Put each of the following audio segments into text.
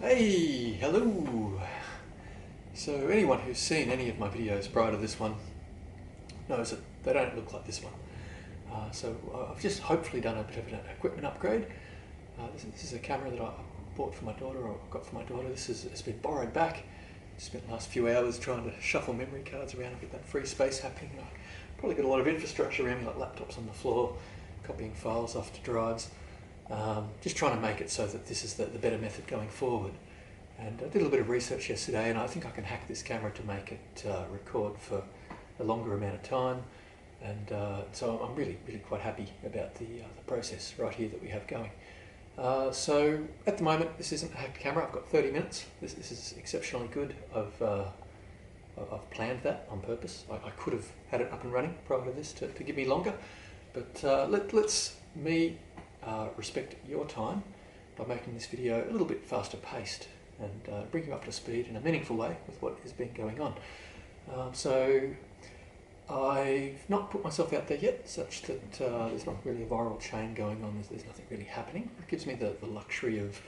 Hey, hello! So anyone who's seen any of my videos prior to this one knows that they don't look like this one. I've just hopefully done a bit of an equipment upgrade. This is a camera that I bought for my daughter, or got for my daughter. It's been borrowed back. Spent the last few hours trying to shuffle memory cards around and get that free space happening. I probably got a lot of infrastructure around me, like laptops on the floor, copying files off to drives. Just trying to make it so that this is the better method going forward. And I did a little bit of research yesterday, and I think I can hack this camera to make it record for a longer amount of time. And so I'm really quite happy about the process right here that we have going. So at the moment, this isn't a hacked camera. I've got 30 minutes. This is exceptionally good. I've planned that on purpose. I could have had it up and running prior to this to give me longer, but let's respect your time by making this video a little bit faster paced and bring you up to speed in a meaningful way with what has been going on. So I've not put myself out there yet, such that there's not really a viral chain going on. There's nothing really happening. It gives me the luxury of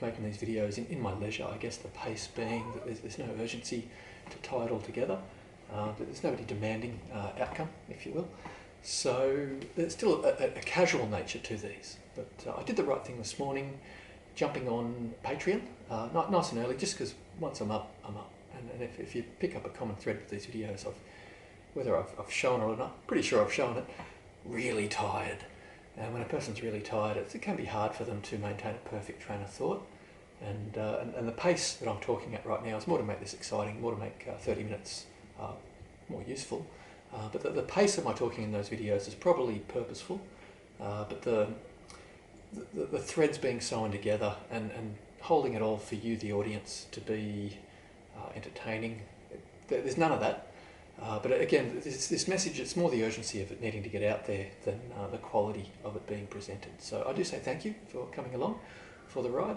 making these videos in my leisure. I guess the pace being that there's no urgency to tie it all together. There's nobody demanding outcome, if you will. So there's still a casual nature to these. But I did the right thing this morning, jumping on Patreon, nice and early, just because once I'm up, I'm up. And if you pick up a common thread with these videos, whether I've shown it or not, pretty sure I've shown it, really tired. And when a person's really tired, it can be hard for them to maintain a perfect train of thought. And the pace that I'm talking at right now is more to make this exciting, more to make 30 minutes more useful. But the pace of my talking in those videos is probably purposeful. But the threads being sewn together and holding it all for you, the audience, to be entertaining, there's none of that. But again, this message, it's more the urgency of it needing to get out there than the quality of it being presented. So I do say thank you for coming along for the ride.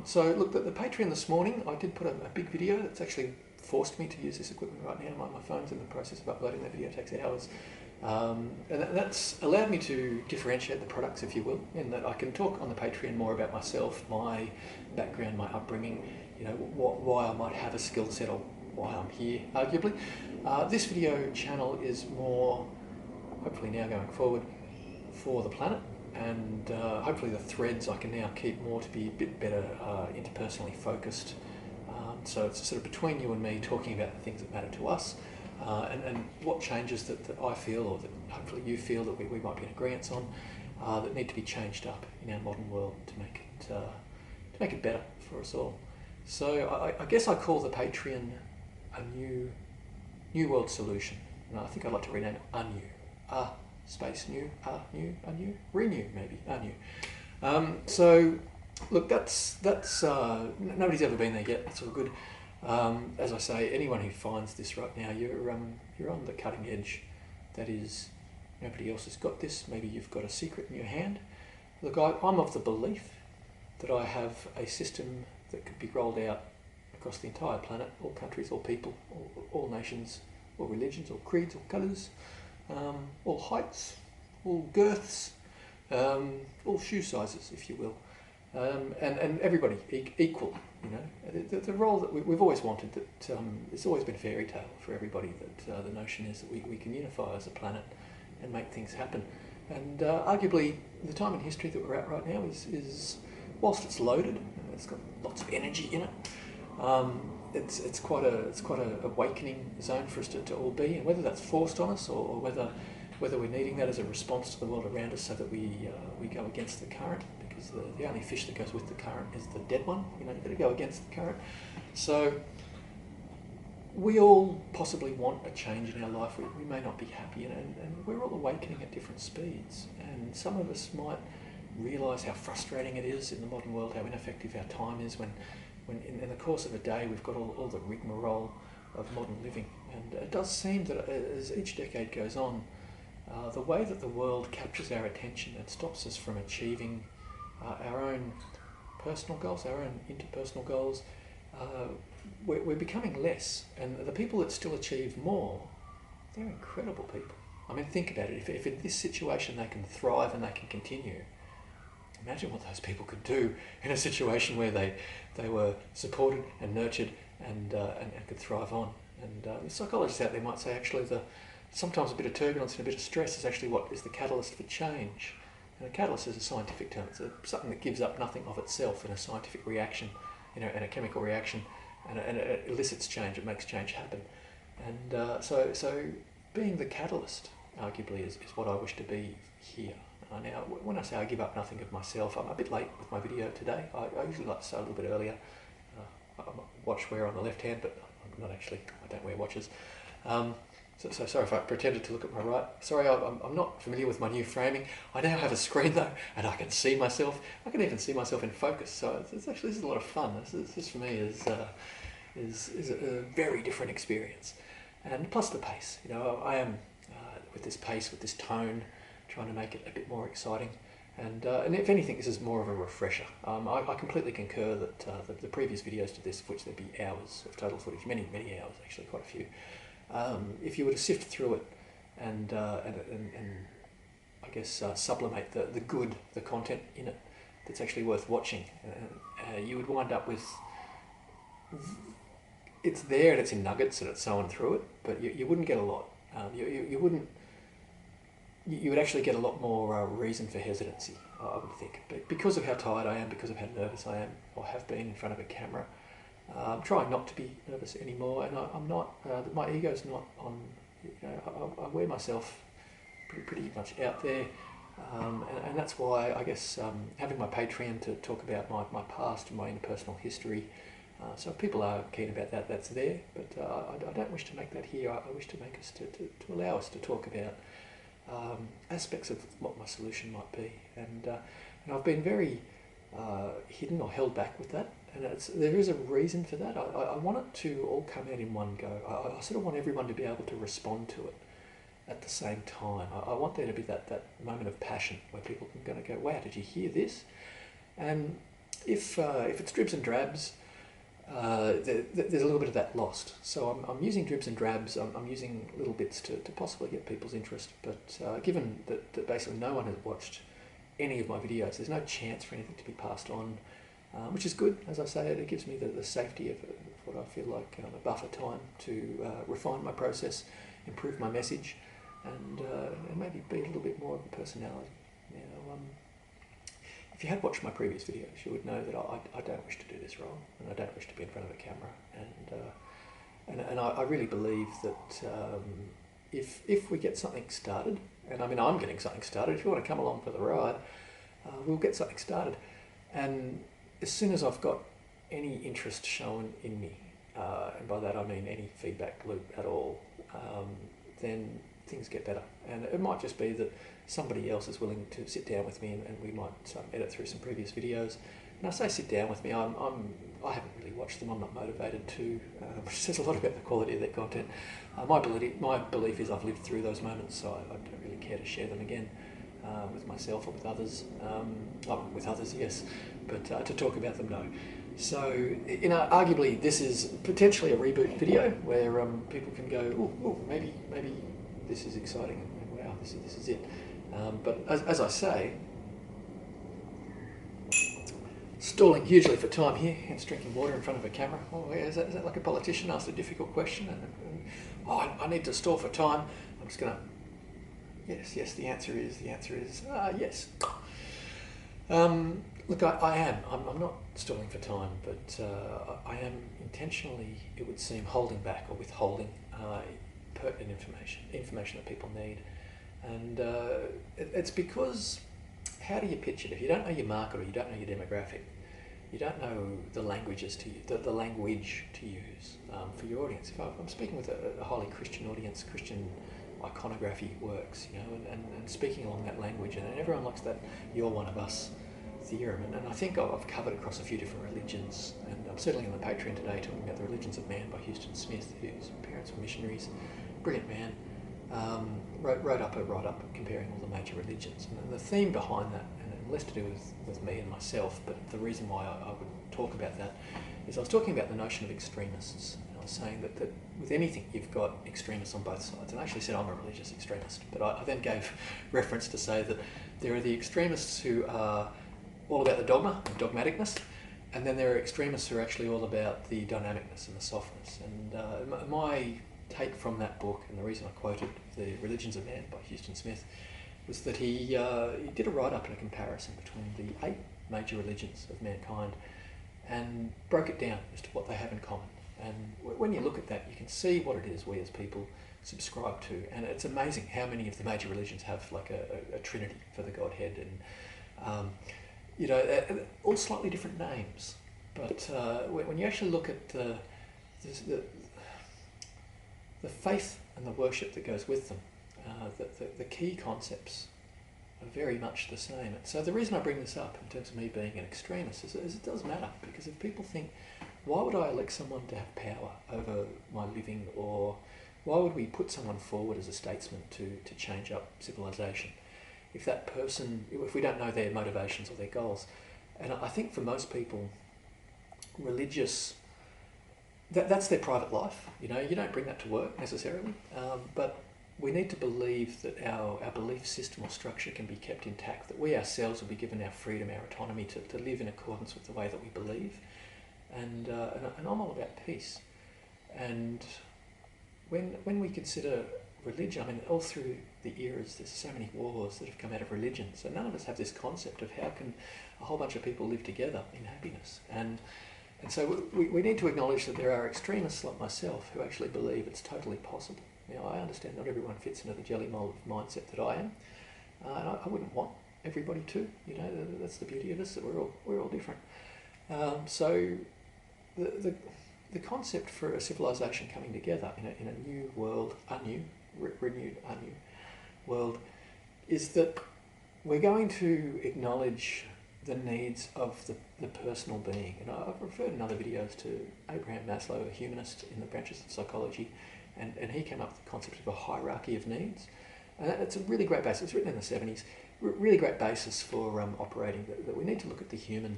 So look, the Patreon this morning, I did put a big video that's actually forced me to use this equipment right now. My phone's in the process of uploading that video. It takes hours. And that's allowed me to differentiate the products, if you will, in that I can talk on the Patreon more about myself, my background, my upbringing, why I might have a skill set or why I'm here, arguably. This video channel is more, hopefully now going forward, for the planet, and hopefully the threads I can now keep more to be a bit better interpersonally focused. So it's sort of between you and me, talking about the things that matter to us, and what changes that I feel, or that hopefully you feel, that we might be in agreement on, that need to be changed up in our modern world to make it better for us all. So I guess I call the Patreon a new world solution. And I think I'd like to rename it A-New. Space new, A-New, renew maybe, A-New. So look, that's nobody's ever been there yet. That's all good. As I say, anyone who finds this right now, you're on the cutting edge. That is, nobody else has got this. Maybe you've got a secret in your hand. Look, I'm of the belief that I have a system that could be rolled out across the entire planet, all countries, all people, all nations, all religions, all creeds, all colours, all heights, all girths, all shoe sizes, if you will, and everybody equal. The role that we've always wanted, that it's always been a fairy tale for everybody, that the notion is that we can unify as a planet and make things happen. And arguably, the time in history that we're at right now is whilst it's loaded, it's got lots of energy in it. It's quite a awakening zone for us to all be, and whether that's forced on us or whether we're needing that as a response to the world around us, so that we go against the current, because the only fish that goes with the current is the dead one. You've got to go against the current. So we all possibly want a change in our life. We may not be happy, and we're all awakening at different speeds. And some of us might realise how frustrating it is in the modern world, how ineffective our time is when in the course of a day we've got all the rigmarole of modern living. And it does seem that as each decade goes on, the way that the world captures our attention and stops us from achieving our own personal goals, our own interpersonal goals, we're becoming less. And the people that still achieve more, they're incredible people. I mean, think about it. If in this situation they can thrive and they can continue, imagine what those people could do in a situation where they were supported and nurtured and could thrive on. And the psychologists out there might say actually sometimes a bit of turbulence and a bit of stress is actually what is the catalyst for change. And a catalyst is a scientific term. It's something that gives up nothing of itself in a scientific reaction, in a chemical reaction, and it elicits change. It makes change happen. And so being the catalyst, arguably, is what I wish to be here. Now, when I say I give up nothing of myself, I'm a bit late with my video today. I usually like to start a little bit earlier. Watch wear on the left hand, but I'm not actually. I don't wear watches. So sorry if I pretended to look at my right. Sorry, I'm not familiar with my new framing. I now have a screen though, and I can see myself. I can even see myself in focus. So this is a lot of fun. This for me is a very different experience. And plus the pace. You know, I am with this pace, with this tone, trying to make it a bit more exciting. And if anything, this is more of a refresher. I completely concur that the previous videos to this, of which there'd be hours of total footage, many hours actually, quite a few. If you were to sift through it and I guess sublimate the content in it that's actually worth watching, you would wind up with, it's there and it's in nuggets and it's sown through it, but you wouldn't get a lot. You would actually get a lot more reason for hesitancy, I would think. But because of how tired I am, because of how nervous I am, or have been in front of a camera, I'm trying not to be nervous anymore, and I'm not. My ego's not on. You know, I wear myself pretty much out there, and that's why I guess having my Patreon to talk about my past and my interpersonal history. So if people are keen about that, that's there. But I don't wish to make that here. I wish to make us to allow us to talk about aspects of what my solution might be, and I've been very hidden or held back with that. And there is a reason for that. I want it to all come out in one go. I sort of want everyone to be able to respond to it at the same time. I want there to be that moment of passion where people can go, wow, did you hear this? And if it's dribs and drabs, there's a little bit of that lost. So I'm using dribs and drabs. I'm using little bits to possibly get people's interest. But given that basically no one has watched any of my videos, there's no chance for anything to be passed on. Which is good, as I say, it gives me the safety of what I feel like a buffer time to refine my process, improve my message, and maybe be a little bit more of a personality. Now, if you had watched my previous videos, you would know that I don't wish to do this role, and I don't wish to be in front of a camera, and I really believe that if we get something started, and I mean I'm getting something started, if you want to come along for the ride, we'll get something started. And as soon as I've got any interest shown in me, and by that I mean any feedback loop at all, then things get better. And it might just be that somebody else is willing to sit down with me and we might edit through some previous videos. And I say sit down with me, I haven't really watched them, I'm not motivated to, which says a lot about the quality of their content. My belief is I've lived through those moments, so I don't really care to share them again. With myself or with others, with others, yes, but to talk about them, no. So, arguably, this is potentially a reboot video where people can go, oh, maybe this is exciting, and wow, this is it. But as I say, stalling hugely for time here, hence drinking water in front of a camera. Oh, yeah, is that like a politician asked a difficult question? I need to stall for time. I'm just going to. Yes, the answer is yes. Look, I am. I'm not stalling for time, but I am intentionally, it would seem, holding back or withholding pertinent information that people need. And it's because, how do you pitch it? If you don't know your market or you don't know your demographic, you don't know the languages the language to use for your audience. If I'm speaking with a highly Christian audience, Christian iconography works, and speaking along that language, and everyone likes that "you're one of us" theorem, and I think I've covered across a few different religions, and I'm certainly on the Patreon today talking about The Religions of Man by Houston Smith, whose parents were missionaries, brilliant man, wrote up a write-up comparing all the major religions, and the theme behind that, and less to do with me and myself, but the reason why I would talk about that is I was talking about the notion of extremists. I was saying that with anything you've got extremists on both sides, and I actually said I'm a religious extremist, but I then gave reference to say that there are the extremists who are all about the dogma and dogmaticness, and then there are extremists who are actually all about the dynamicness and the softness. And my take from that book, and the reason I quoted The Religions of Man by Houston Smith, was that he did a write-up and a comparison between the 8 major religions of mankind and broke it down as to what they have in common. And when you look at that, you can see what it is we as people subscribe to. And it's amazing how many of the major religions have like a trinity for the Godhead, and all slightly different names. But when you actually look at the faith and the worship that goes with them, the key concepts are very much the same. And so the reason I bring this up in terms of me being an extremist is it does matter, because if people think, why would I elect someone to have power over my living, or why would we put someone forward as a statesman to change up civilization if that person, if we don't know their motivations or their goals? And I think for most people, religious, that's their private life. You don't bring that to work necessarily, but we need to believe that our belief system or structure can be kept intact, that we ourselves will be given our freedom, our autonomy to live in accordance with the way that we believe. And I'm all about peace. And when we consider religion, I mean, all through the eras, there's so many wars that have come out of religion. So none of us have this concept of how can a whole bunch of people live together in happiness. And so we need to acknowledge that there are extremists like myself who actually believe it's totally possible. I understand not everyone fits into the jelly mould mindset that I am. And I wouldn't want everybody to. That's the beauty of us, that we're all different. So the concept for a civilization coming together in a new world, renewed world, is that we're going to acknowledge the needs of the personal being. And I've referred in other videos to Abraham Maslow, a humanist in the branches of psychology, and he came up with the concept of a hierarchy of needs. And it's a really great basis. It's written in the 70s. Really great basis for operating, that we need to look at the human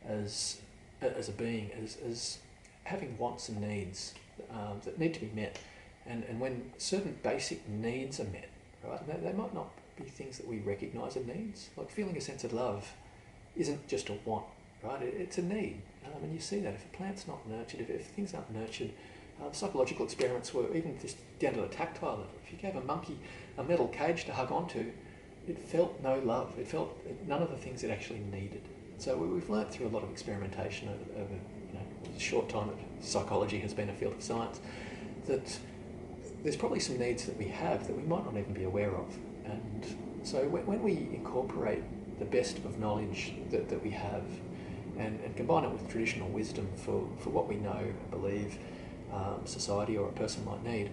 as a being, as having wants and needs that need to be met. And when certain basic needs are met, right, they might not be things that we recognise as needs. Like feeling a sense of love isn't just a want, right? It's a need. And you see that if a plant's not nurtured, if things aren't nurtured, psychological experiments were even just down to a tactile level. If you gave a monkey a metal cage to hug onto, it felt no love. It felt none of the things it actually needed. So we've learnt through a lot of experimentation over a short time that psychology has been a field of science, that there's probably some needs that we have that we might not even be aware of. And so when we incorporate the best of knowledge that we have and combine it with traditional wisdom for what we know, believe, society or a person might need,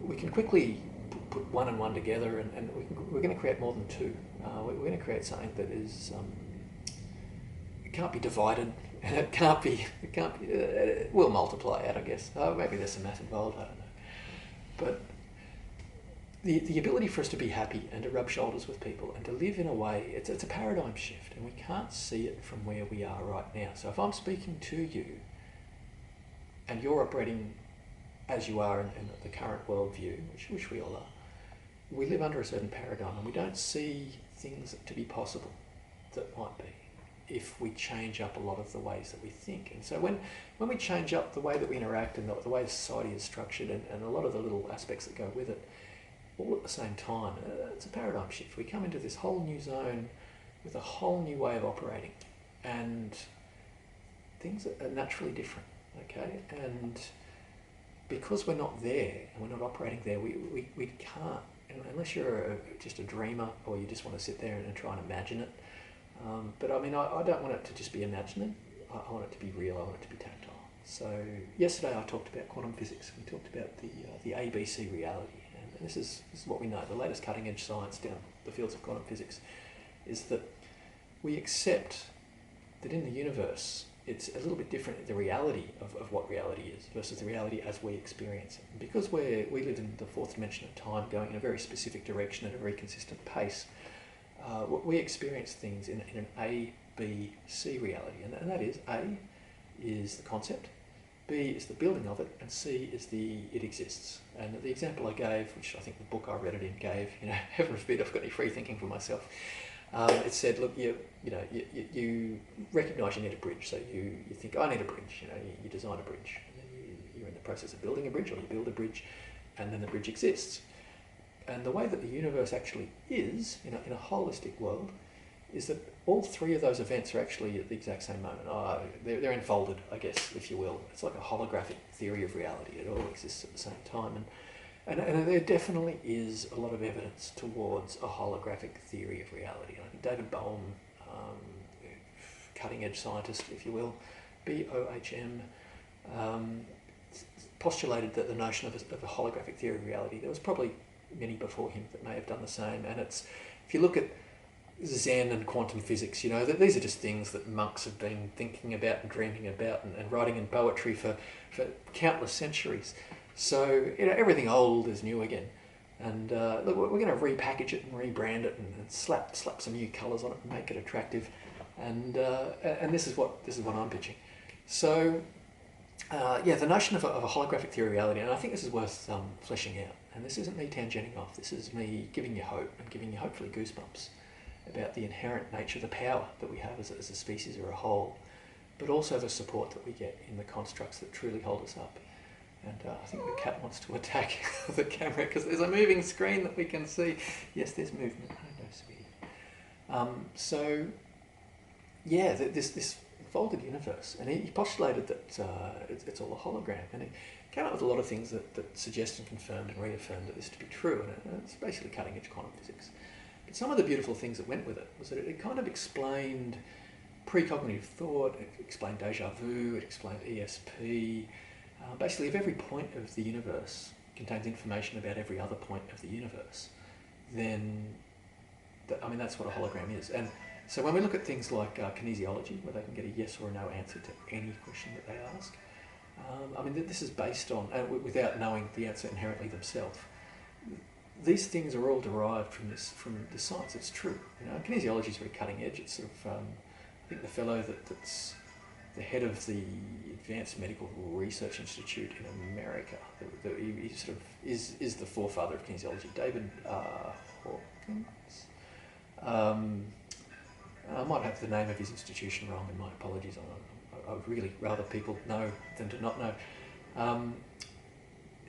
we can quickly put one and one together, and we're going to create more than two. We're going to create something that is it can't be divided, and it will multiply out, I guess. Maybe there's some math involved, I don't know. But the ability for us to be happy and to rub shoulders with people and to live in a way, it's a paradigm shift, and we can't see it from where we are right now. So if I'm speaking to you and you're operating as you are in the current worldview, which we all are, we live under a certain paradigm, and we don't see things to be possible that might be if we change up a lot of the ways that we think. And so when we change up the way that we interact and the way society is structured and a lot of the little aspects that go with it, all at the same time, it's a paradigm shift. We come into this whole new zone with a whole new way of operating, and things are naturally different, okay? And because we're not there and we're not operating there, we can't, unless you're just a dreamer or you just want to sit there and try and imagine it. But I mean, I don't want it to just be imagining. I want it to be real. I want it to be tactile. So yesterday I talked about quantum physics. We talked about the ABC reality. And this is what we know. The latest cutting edge science down the fields of quantum physics is that we accept that in the universe it's a little bit different, the reality of what reality is versus the reality as we experience it. And because we live in the fourth dimension of time, going in a very specific direction at a very consistent pace, we experience things in an A, B, C reality. And that is, A is the concept, B is the building of it, and C is it exists. And the example I gave, which I think the book I read it in gave, heaven forbid I've got any free thinking for myself, It said, look, you recognise you need a bridge, so you think, I need a bridge, you design a bridge, and then you're in the process of building a bridge, or you build a bridge, and then the bridge exists. And the way that the universe actually is, in a holistic world, is that all three of those events are actually at the exact same moment. They're enfolded, I guess, if you will. It's like a holographic theory of reality. It all exists at the same time. And there definitely is a lot of evidence towards a holographic theory of reality. I think David Bohm, cutting-edge scientist, if you will, Bohm, postulated that the notion of a holographic theory of reality. There was probably many before him that may have done the same. And if you look at Zen and quantum physics, these are just things that monks have been thinking about and dreaming about and writing in poetry for countless centuries. So everything old is new again. And look, we're going to repackage it and rebrand it and slap some new colours on it and make it attractive. And this is what I'm pitching. So the notion of a holographic theory of reality, and I think this is worth fleshing out. And this isn't me tangenting off. This is me giving you hope and giving you hopefully goosebumps about the inherent nature, the power that we have as a species or a whole, but also the support that we get in the constructs that truly hold us up. And I think the cat wants to attack the camera because there's a moving screen that we can see. Yes, there's movement. Oh, no, sweetie. This folded universe, and he postulated that it's all a hologram, and he came up with a lot of things that suggest and confirmed and reaffirmed that this to be true, and it's basically cutting-edge quantum physics. But some of the beautiful things that went with it was that it kind of explained precognitive thought, it explained deja vu, it explained ESP. Basically, if every point of the universe contains information about every other point of the universe, then that's what a hologram is. And so when we look at things like kinesiology, where they can get a yes or a no answer to any question that they ask, this is based on, without knowing the answer inherently themselves, these things are all derived from the science. It's true. Kinesiology is very cutting edge. It's sort of, I think the fellow that's the head of the Advanced Medical Research Institute in America, he sort of is the forefather of kinesiology, David Hawkins. I might have the name of his institution wrong, and my apologies. I would really rather people know than to not know.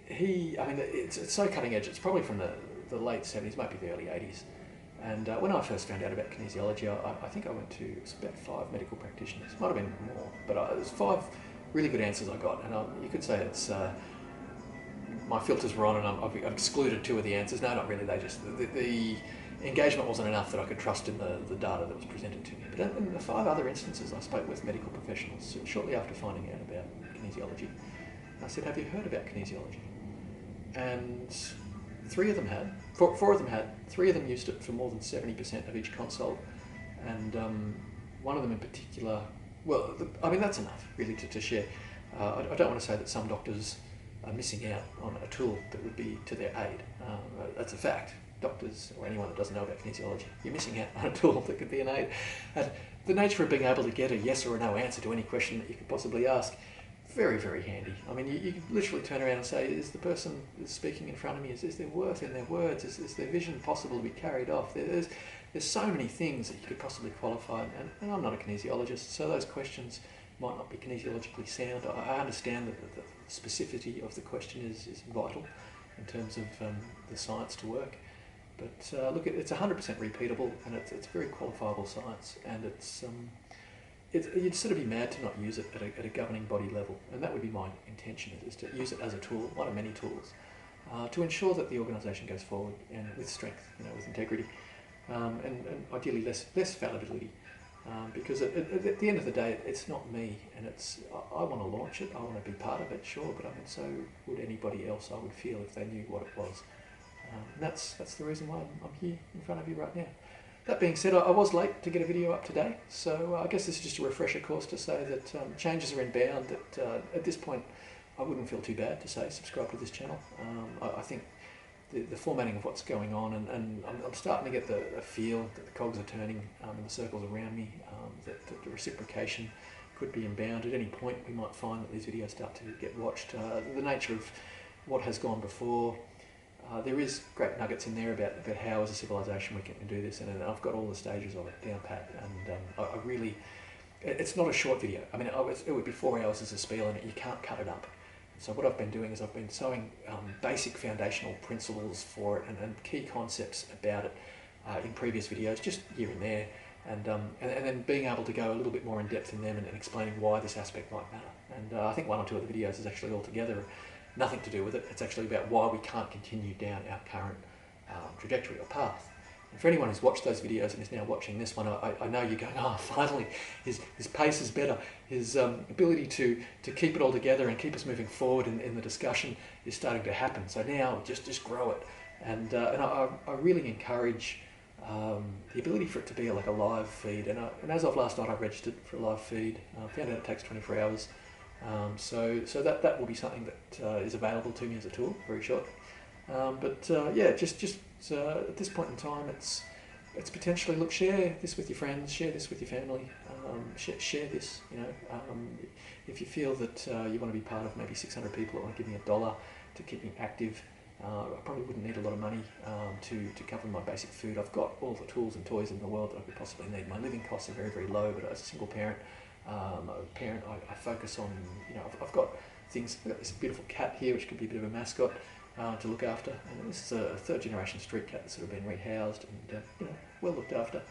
It's so cutting edge. It's probably from the late 70s, maybe the early 80s. And when I first found out about kinesiology, I think I went to about 5 medical practitioners. Might have been more, but it was 5 really good answers I got. And you could say it's my filters were on, and I've excluded 2 of the answers. No, not really. They just the engagement wasn't enough that I could trust in the data that was presented to me. But in the 5 other instances, I spoke with medical professionals shortly after finding out about kinesiology. And I said, "Have you heard about kinesiology?" And 3 of them had. 4 of them had. 3 of them used it for more than 70% of each consult, and one of them in particular. Well, that's enough really to share. I don't want to say that some doctors are missing out on a tool that would be to their aid. That's a fact. Doctors or anyone that doesn't know about kinesiology, you're missing out on a tool that could be an aid. And the nature of being able to get a yes or a no answer to any question that you could possibly ask, very, very handy. You could literally turn around and say, is the person speaking in front of me, is there worth in their words? Is their vision possible to be carried off? There's so many things that you could possibly qualify, and I'm not a kinesiologist, so those questions might not be kinesiologically sound. I understand that the specificity of the question is vital in terms of the science to work. But look, it's 100% repeatable, and it's very qualifiable science, and you'd sort of be mad to not use it at a governing body level, and that would be my intention, is to use it as a tool, one of many tools, to ensure that the organisation goes forward and with strength, with integrity, and ideally less fallibility, because at the end of the day, it's not me, and I want to launch it, I want to be part of it, sure, but so would anybody else, I would feel, if they knew what it was. And that's the reason why I'm here in front of you right now. That being said, I was late to get a video up today, so I guess this is just a refresher course to say that changes are inbound, that at this point I wouldn't feel too bad to say subscribe to this channel. I think the formatting of what's going on, and I'm starting to get a feel that the cogs are turning in the circles around me, that the reciprocation could be inbound. At any point we might find that these videos start to get watched. The nature of what has gone before, there is great nuggets in there about how as a civilization we can do this, and I've got all the stages of it down pat, and I really, it's not a short video. I mean, it would be 4 hours as a spiel, and you can't cut it up. So what I've been doing is I've been sowing basic foundational principles for it and key concepts about it in previous videos, just here and there, and then being able to go a little bit more in depth in them and explaining why this aspect might matter. And I think 1 or 2 of the videos is actually altogether nothing to do with it. It's actually about why we can't continue down our current trajectory or path. And for anyone who's watched those videos and is now watching this one, I know you're going, oh, finally, his pace is better. His ability to keep it all together and keep us moving forward in the discussion is starting to happen. So now just grow it. And I really encourage the ability for it to be like a live feed. And as of last night, I registered for a live feed. Found out it takes 24 hours. So that will be something that is available to me as a tool, very short. Yeah, just at this point in time, it's potentially, look, share this with your friends, share this with your family, share this, you know. If you feel that you want to be part of maybe 600 people that want to give me $1 to keep me active, I probably wouldn't need a lot of money to cover my basic food. I've got all the tools and toys in the world that I could possibly need. My living costs are very, very low, but as a single parent, I focus on, you know, I've got things. I've got this beautiful cat here, which could be a bit of a mascot to look after. And this is a 3rd generation street cat that's sort of been rehoused and you know, well looked after,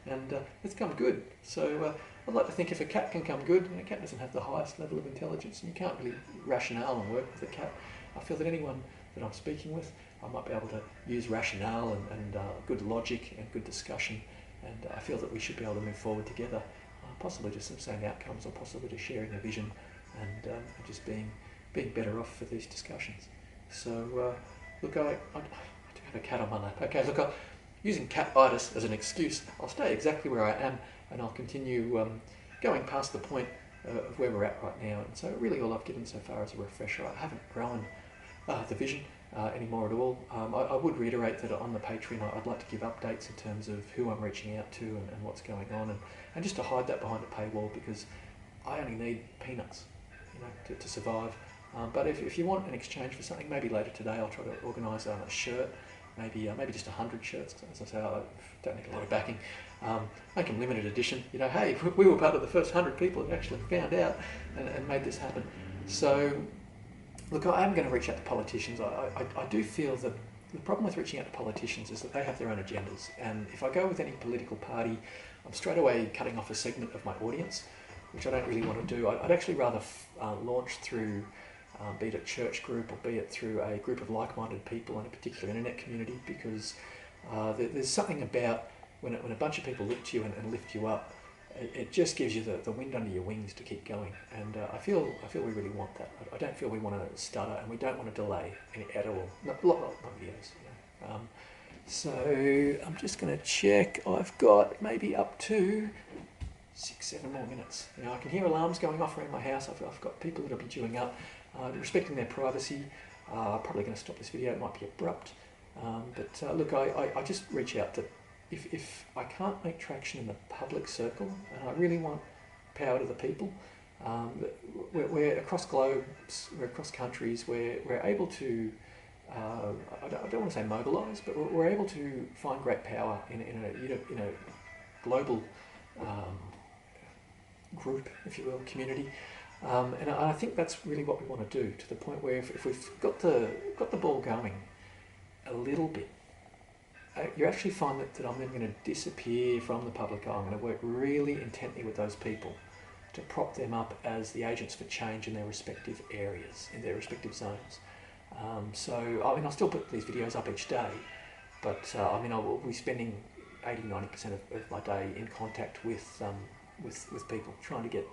and it's come good. So I'd like to think if a cat can come good, and a cat doesn't have the highest level of intelligence, and you can't really rationale and work with a cat. I feel that anyone that I'm speaking with, I might be able to use rationale and good logic and good discussion, and I feel that we should be able to move forward together. Possibly just some same outcomes, or possibly just sharing a vision and just being better off for these discussions. So look, I do have a cat on my lap. Okay, look, using cat-itis as an excuse, I'll stay exactly where I am, and I'll continue going past the point of where we're at right now. And so really all I've given so far is a refresher. I haven't grown the vision anymore at all. I would reiterate that on the Patreon I'd like to give updates in terms of who I'm reaching out to and what's going on, and just to hide that behind a paywall, because I only need peanuts, you know, to survive. But if you want an exchange for something, maybe later today I'll try to organise a shirt, maybe just 100 shirts. As I say, I don't need a lot of backing. Make them limited edition. You know, hey, we were part of the first 100 people who actually found out and made this happen. So look, I am going to reach out to politicians. I do feel that the problem with reaching out to politicians is that they have their own agendas, and if I go with any political party, I'm straight away cutting off a segment of my audience, which I don't really want to do. I'd actually rather launch through, be it a church group or be it through a group of like-minded people in a particular internet community, because there's something about when a bunch of people look to you and lift you up, it just gives you the wind under your wings to keep going, and I feel we really want that. I don't feel we want to stutter, and we don't want to delay at all. Not videos. You know. So I'm just going to check. I've got maybe up to 6-7 more minutes. You know, I can hear alarms going off around my house. I've got people that'll be queuing up, respecting their privacy. Probably going to stop this video. It might be abrupt, but look, I just reach out that. If I can't make traction in the public circle, and I really want power to the people, we're across globes, we're across countries, we're able to, I don't want to say mobilise, but we're able to find great power in a global group, if you will, community, and I think that's really what we want to do, to the point where if we've got the ball going a little bit, you actually find that I'm then going to disappear from the public eye. I'm going to work really intently with those people to prop them up as the agents for change in their respective areas, in their respective zones. So, I mean, I'll still put these videos up each day, but I mean, I will be spending 80-90% of my day in contact with people, trying to get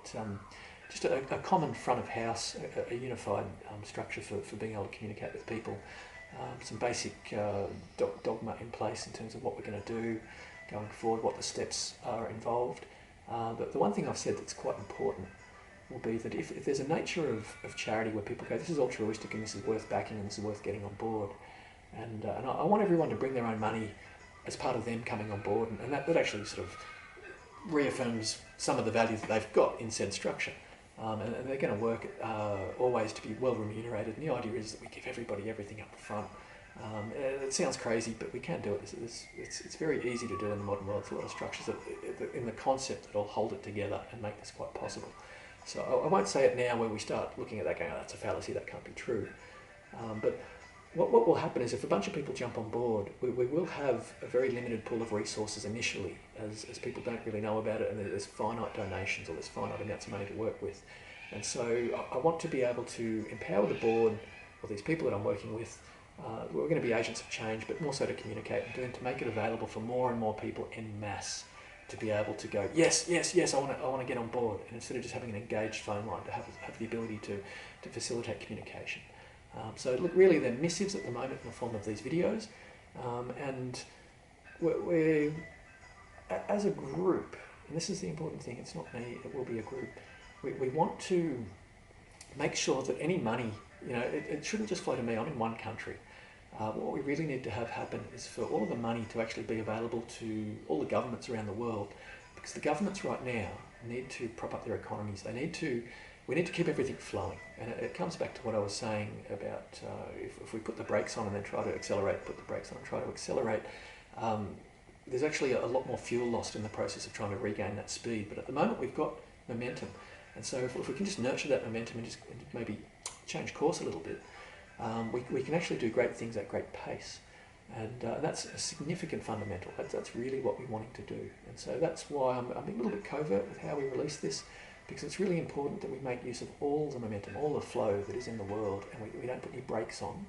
just a common front of house, a unified structure for being able to communicate with people. Some basic dogma in place in terms of what we're going to do going forward, what the steps are involved. But the one thing I've said that's quite important will be that if there's a nature of charity where people go, this is altruistic and this is worth backing and this is worth getting on board, and I want everyone to bring their own money as part of them coming on board, and that actually sort of reaffirms some of the value that they've got in said structure. and they're going to work always to be well remunerated. And the idea is that we give everybody everything up front. It sounds crazy, but we can do it. It's very easy to do in the modern world. There's a lot of structures in the concept that'll hold it together and make this quite possible. So I won't say it now where we start looking at that going, oh, that's a fallacy, that can't be true. But what will happen is if a bunch of people jump on board, we will have a very limited pool of resources initially, as people don't really know about it, and there's finite donations or there's finite amounts of money to work with. And so I want to be able to empower the board, or these people that I'm working with. We're going to be agents of change, but more so to communicate and to make it available for more and more people en masse to be able to go, yes, yes, yes, I want to get on board. And instead of just having an engaged phone line, to have the ability to facilitate communication. So look, really they're missives at the moment in the form of these videos, and we're as a group, and this is the important thing, it's not me, it will be a group, we want to make sure that any money, it shouldn't just flow to me. I'm in one country. What we really need to have happen is for all of the money to actually be available to all the governments around the world, because the governments right now need to prop up their economies. We need to keep everything flowing, and it comes back to what I was saying about if we put the brakes on and then try to accelerate, put the brakes on and try to accelerate, there's actually a lot more fuel lost in the process of trying to regain that speed. But at the moment we've got momentum, and so if we can just nurture that momentum and just maybe change course a little bit, we can actually do great things at great pace. And that's a significant fundamental. That's really what we're wanting to do. And so that's why I'm being a little bit covert with how we release this, because it's really important that we make use of all the momentum, all the flow that is in the world, and we don't put any brakes on,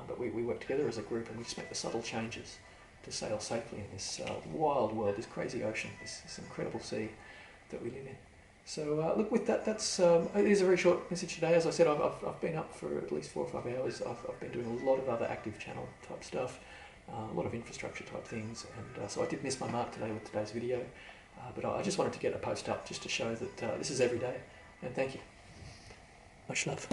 but we work together as a group and we just make the subtle changes to sail safely in this wild world, this crazy ocean, this incredible sea that we live in. So look, with that, it is a very short message today. As I said, I've been up for at least 4 or 5 hours. I've been doing a lot of other active channel type stuff, a lot of infrastructure type things, and so I did miss my mark today with today's video, but I just wanted to get a post up just to show that this is every day, and thank you. Much love.